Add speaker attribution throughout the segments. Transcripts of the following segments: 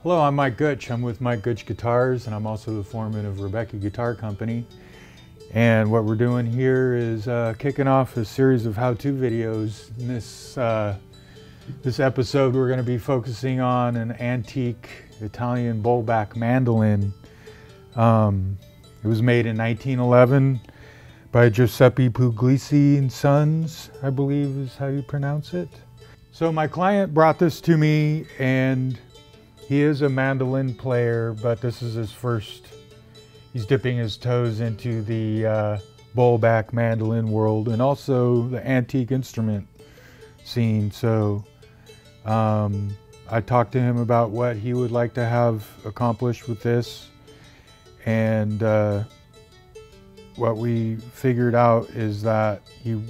Speaker 1: Hello, I'm Mike Gutsch. I'm with Mike Gutsch Guitars, and I'm also the foreman of Rebecca Guitar Company. And what we're doing here is kicking off a series of how-to videos. In this episode, we're going to be focusing on an antique Italian bowlback mandolin. It was made in 1911 by Giuseppe Puglisi and Sons, I believe is how you pronounce it. So my client brought this to me, and he is a mandolin player, but this is his first. He's dipping his toes into the bowlback mandolin world and also the antique instrument scene. So I talked to him about what he would like to have accomplished with this, and what we figured out is that he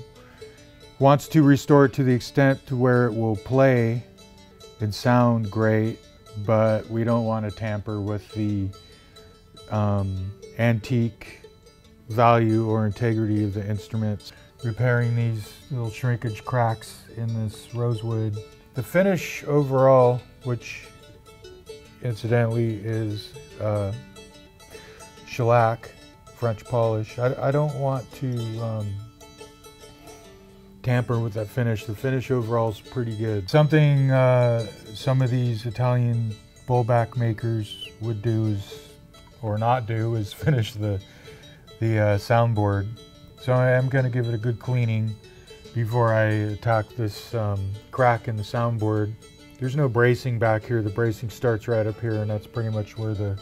Speaker 1: wants to restore it to the extent to where it will play and sound great, but we don't want to tamper with the antique value or integrity of the instruments. Repairing these little shrinkage cracks in this rosewood. The finish overall, which incidentally is shellac, French polish. I don't want to tamper with that finish. The finish overall is pretty good. Something some of these Italian bowlback makers would do is, or not do, is finish the soundboard. So I am going to give it a good cleaning before I attack this crack in the soundboard. There's no bracing back here. The bracing starts right up here, and that's pretty much where the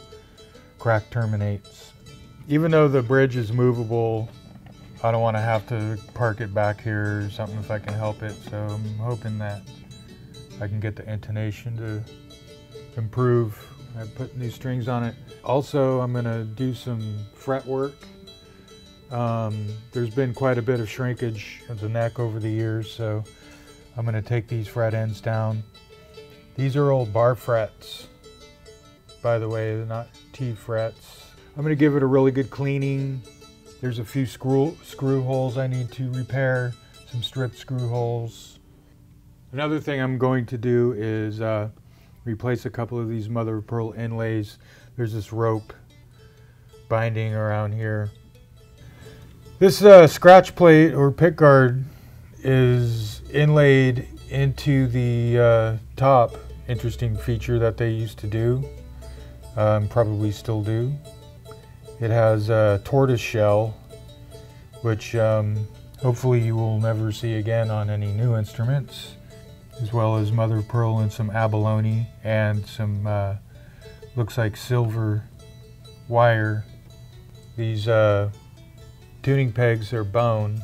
Speaker 1: crack terminates. Even though the bridge is movable, I don't want to have to park it back here or something if I can help it. So I'm hoping that I can get the intonation to improve. I put new strings on it. Also, I'm going to do some fret work. There's been quite a bit of shrinkage of the neck over the years, so I'm going to take these fret ends down. These are old bar frets, by the way, they're not T frets. I'm going to give it a really good cleaning. There's a few screw holes I need to repair, some stripped screw holes. Another thing I'm going to do is replace a couple of these mother of pearl inlays. There's this rope binding around here. This scratch plate or pick guard is inlaid into the top. Interesting feature that they used to do, probably still do. It has a tortoise shell, which hopefully you will never see again on any new instruments, as well as mother of pearl and some abalone and some looks like silver wire. These tuning pegs are bone,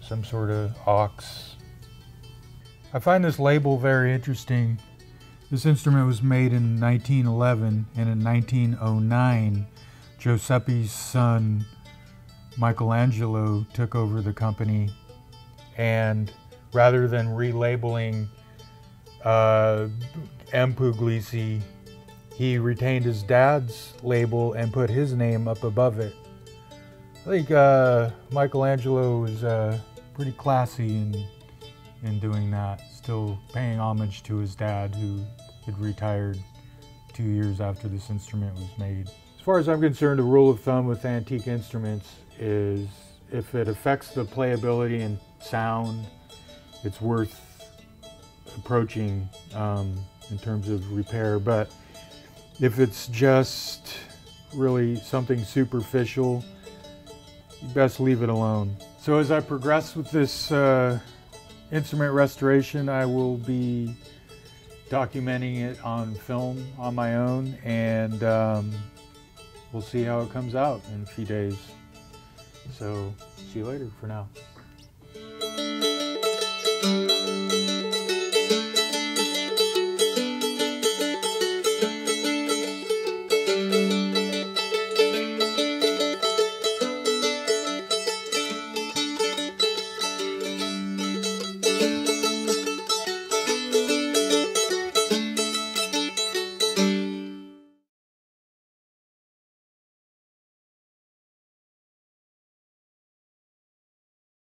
Speaker 1: some sort of ox. I find this label very interesting. This instrument was made in 1911, and in 1909, Giuseppe's son, Michelangelo, took over the company, and rather than relabeling M. Puglisi, he retained his dad's label and put his name up above it. I think Michelangelo was pretty classy in doing that, still paying homage to his dad, who had retired 2 years after this instrument was made. As far as I'm concerned, a rule of thumb with antique instruments is if it affects the playability and sound, it's worth approaching in terms of repair. But if it's just really something superficial, you best leave it alone. So as I progress with this instrument restoration, I will be documenting it on film on my own, and we'll see how it comes out in a few days. So see you later for now.